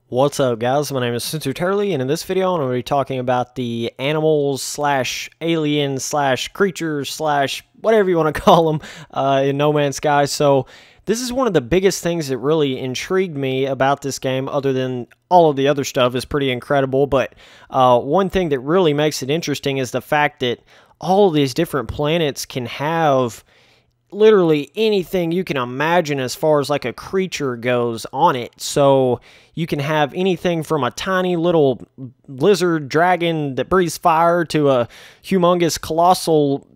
What's up, guys? My name is Turley, and in this video I'm going to be talking about the animals slash aliens slash creatures slash whatever you want to call them in No Man's Sky. So this is one of the biggest things that really intrigued me about this game, other than all of the other stuff is pretty incredible. But one thing that really makes it interesting is the fact that all of these different planets can have literally anything you can imagine as far as like a creature goes on it. So you can have anything from a tiny little lizard dragon that breathes fire to a humongous colossal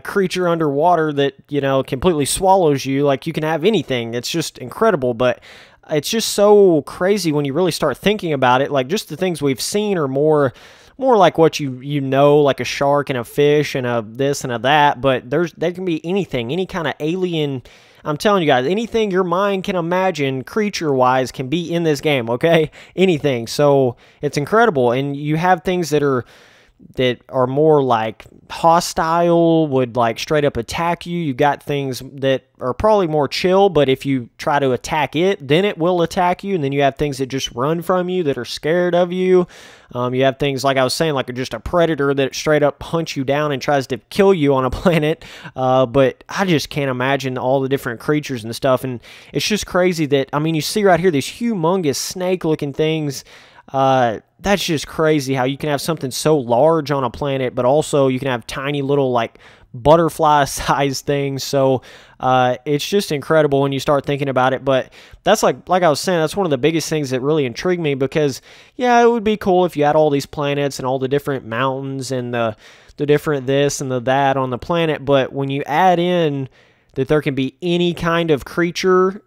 creature underwater that, you know, completely swallows you. Like, you can have anything. It's just incredible. But it's just so crazy when you really start thinking about it. Like, just the things we've seen are more like what you know, like a shark and a fish and a this and a that, but there can be anything, any kind of alien. I'm telling you guys, anything your mind can imagine creature-wise can be in this game, okay? Anything. So it's incredible, and you have things that are more like hostile, would like straight up attack you. You got things that are probably more chill, but if you try to attack it, then it will attack you. And then you have things that just run from you, that are scared of you. You have things, like I was saying, like just a predator that straight up hunts you down and tries to kill you on a planet. But I just can't imagine all the different creatures and stuff. And it's just crazy that, I mean, you see right here these humongous snake-looking things. That's just crazy how you can have something so large on a planet, but also you can have tiny little like butterfly-sized things. So it's just incredible when you start thinking about it. But that's like I was saying, that's one of the biggest things that really intrigued me, because yeah, it would be cool if you had all these planets and all the different mountains and the different this and the that on the planet. But when you add in that there can be any kind of creature,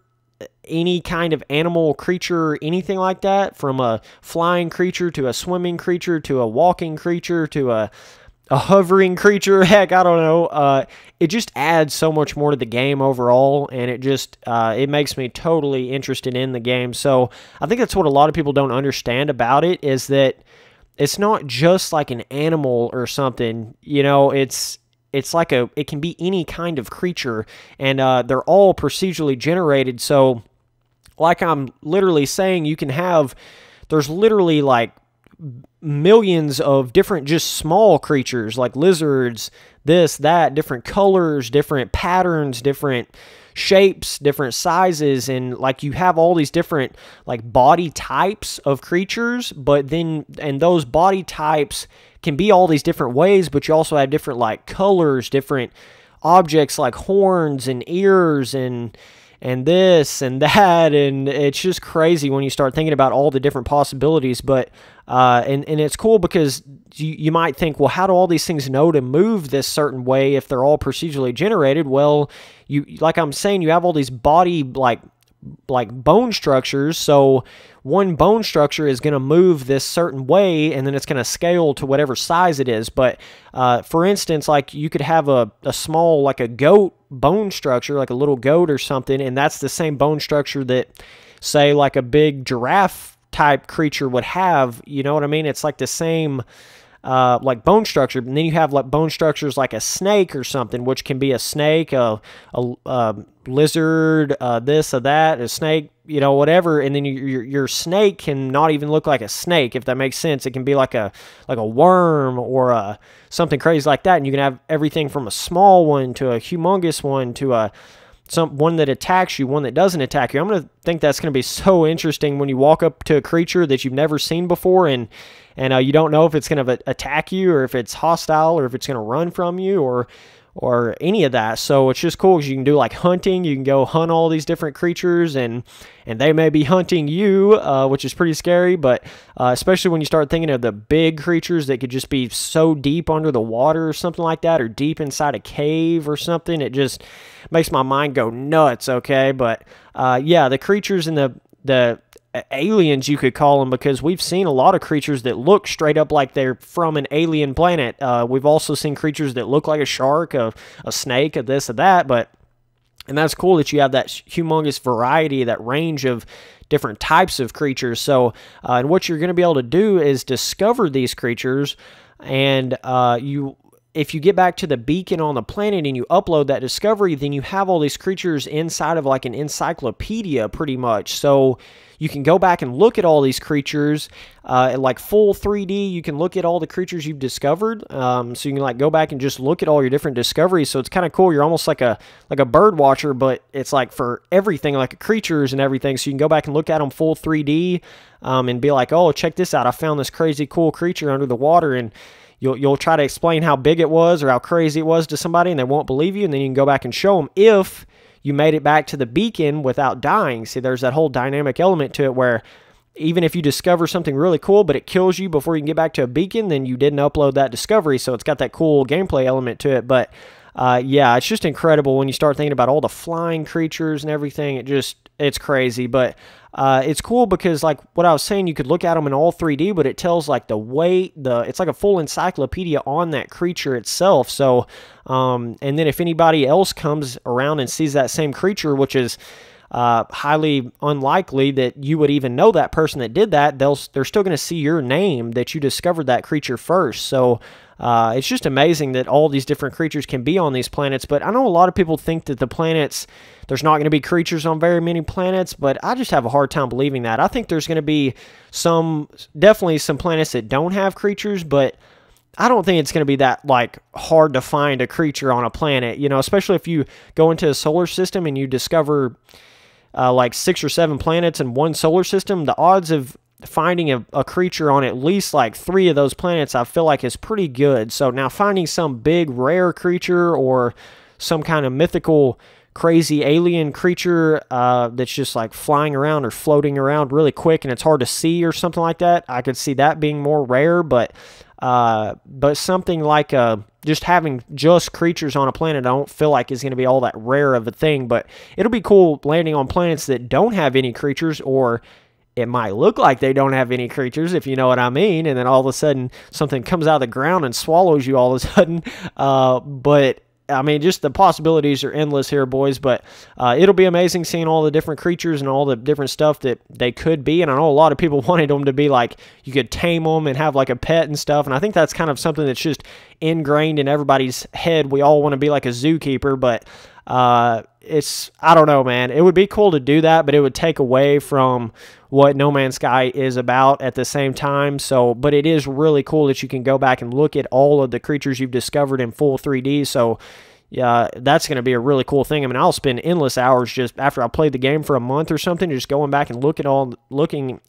any kind of animal, creature, anything like that, from a flying creature to a swimming creature to a walking creature to a hovering creature, heck, I don't know. It just adds so much more to the game overall, and it just it makes me totally interested in the game. So I think that's what a lot of people don't understand about it, is that it's not just like an animal or something. You know, it's like it can be any kind of creature, and they're all procedurally generated. So like I'm literally saying, you can have, there's literally like millions of different just small creatures, like lizards, this, that, different colors, different patterns, different shapes, different sizes, and like you have all these different like body types of creatures, but then, and those body types can be all these different ways, but you also have different like colors, different objects like horns and ears and this and that, and it's just crazy when you start thinking about all the different possibilities. But and it's cool because you might think, well, how do all these things know to move this certain way if they're all procedurally generated? Well, you, like I'm saying, you have all these body like bone structures. So one bone structure is going to move this certain way, and then it's going to scale to whatever size it is. But for instance, like you could have a small, like a goat bone structure, like a little goat or something, and that's the same bone structure that, say, like a big giraffe type creature would have. You know what I mean? It's like the same like bone structure. And then you have like bone structures like a snake or something, which can be a snake, a lizard, this or that, a snake, you know, whatever. And then your snake can not even look like a snake, if that makes sense. It can be like a worm or something crazy like that. And you can have everything from a small one to a humongous one to one that attacks you, one that doesn't attack you. I'm going to think that's going to be so interesting when you walk up to a creature that you've never seen before, and you don't know if it's going to attack you or if it's hostile or if it's going to run from you or any of that. So it's just cool because you can do like hunting. You can go hunt all these different creatures, and they may be hunting you, which is pretty scary. But especially when you start thinking of the big creatures that could just be so deep under the water or something like that, or deep inside a cave or something, it just makes my mind go nuts, okay? But yeah, the creatures and the aliens, you could call them, because we've seen a lot of creatures that look straight up like they're from an alien planet. We've also seen creatures that look like a shark, a snake, a this, or that, and that's cool that you have that humongous variety, that range of different types of creatures. So, and what you're going to be able to do is discover these creatures, and if you get back to the beacon on the planet and you upload that discovery, then you have all these creatures inside of like an encyclopedia pretty much. So you can go back and look at all these creatures like full 3D. You can look at all the creatures you've discovered. So you can like go back and just look at all your different discoveries. So it's kind of cool. You're almost like a bird watcher, but it's like for everything, like creatures and everything. So you can go back and look at them full 3D and be like, oh, check this out. I found this crazy cool creature under the water, and you'll try to explain how big it was or how crazy it was to somebody, and they won't believe you, and then you can go back and show them if you made it back to the beacon without dying. See, there's that whole dynamic element to it where even if you discover something really cool, but it kills you before you can get back to a beacon, then you didn't upload that discovery, so it's got that cool gameplay element to it. But yeah, it's just incredible when you start thinking about all the flying creatures and everything. It's crazy, but it's cool because, like what I was saying, you could look at them in all 3D, but it tells like the weight, it's like a full encyclopedia on that creature itself. So, and then if anybody else comes around and sees that same creature, which is highly unlikely that you would even know that person that did that, they're still going to see your name that you discovered that creature first. So it's just amazing that all these different creatures can be on these planets. But I know a lot of people think that the planets, there's not going to be creatures on very many planets, but I just have a hard time believing that. I think there's going to be definitely some planets that don't have creatures, but I don't think it's going to be that like hard to find a creature on a planet, you know, especially if you go into a solar system and you discover like 6 or 7 planets in one solar system. The odds of finding a creature on at least like 3 of those planets, I feel like, is pretty good. So now finding some big rare creature or some kind of mythical crazy alien creature that's just like flying around or floating around really quick and it's hard to see or something like that, I could see that being more rare. But something like just having just creatures on a planet, I don't feel like is going to be all that rare of a thing. But it'll be cool landing on planets that don't have any creatures, or it might look like they don't have any creatures, if you know what I mean, and then all of a sudden something comes out of the ground and swallows you all of a sudden. But I mean, just the possibilities are endless here, boys. But it'll be amazing seeing all the different creatures and all the different stuff that they could be. And I know a lot of people wanted them to be like, you could tame them and have like a pet and stuff. And I think that's kind of something that's just ingrained in everybody's head. We all want to be like a zookeeper, but I don't know, man. It would be cool to do that, but it would take away from what No Man's Sky is about at the same time. So, but it is really cool that you can go back and look at all of the creatures you've discovered in full 3D. So, yeah, that's going to be a really cool thing. I mean, I'll spend endless hours just after I played the game for a month or something, just going back and looking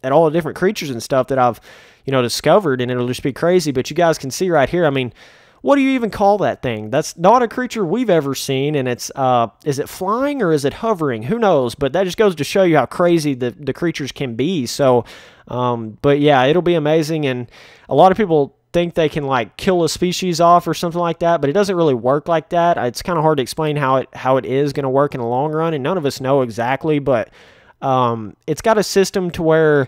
at all the different creatures and stuff that I've, discovered, and it'll just be crazy. But you guys can see right here, I mean, what do you even call that thing? That's not a creature we've ever seen, and it's, is it flying or is it hovering? Who knows? But that just goes to show you how crazy the creatures can be. So, but yeah, it'll be amazing, and a lot of people think they can like kill a species off or something like that, but it doesn't really work like that. It's kind of hard to explain how it is going to work in the long run, and none of us know exactly, but it's got a system to where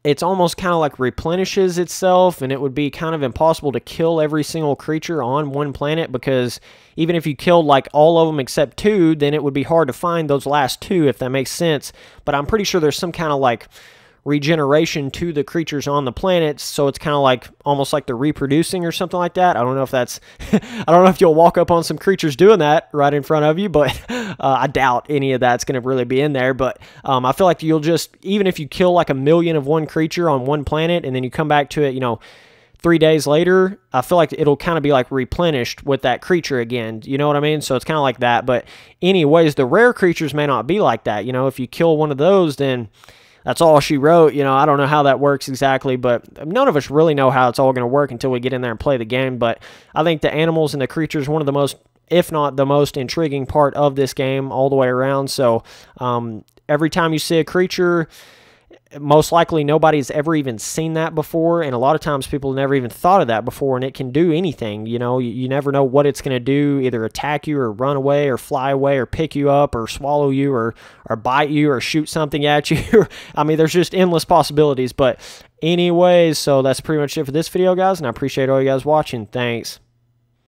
it's almost kind of like replenishes itself, and it would be kind of impossible to kill every single creature on one planet, because even if you killed like all of them except 2, then it would be hard to find those last 2, if that makes sense. But I'm pretty sure there's some kind of like regeneration to the creatures on the planet, so it's kind of like almost like they're reproducing or something like that. I don't know if that's I don't know if you'll walk up on some creatures doing that right in front of you, but I doubt any of that's going to really be in there. But I feel like you'll just, even if you kill like 1,000,000 of one creature on one planet and then you come back to it 3 days later, I feel like it'll kind of be like replenished with that creature again. You know what I mean? So it's kind of like that. But anyways, the rare creatures may not be like that. If you kill one of those, then that's all she wrote. I don't know how that works exactly, but none of us really know how it's all going to work until we get in there and play the game. But I think the animals and the creatures are one of the most, if not the most intriguing part of this game all the way around. So every time you see a creature, most likely nobody's ever even seen that before, and a lot of times people never even thought of that before, and it can do anything. You never know what it's going to do, either attack you or run away or fly away or pick you up or swallow you or bite you or shoot something at you. I mean, there's just endless possibilities. But anyways, so that's pretty much it for this video, guys, and I appreciate all you guys watching. Thanks.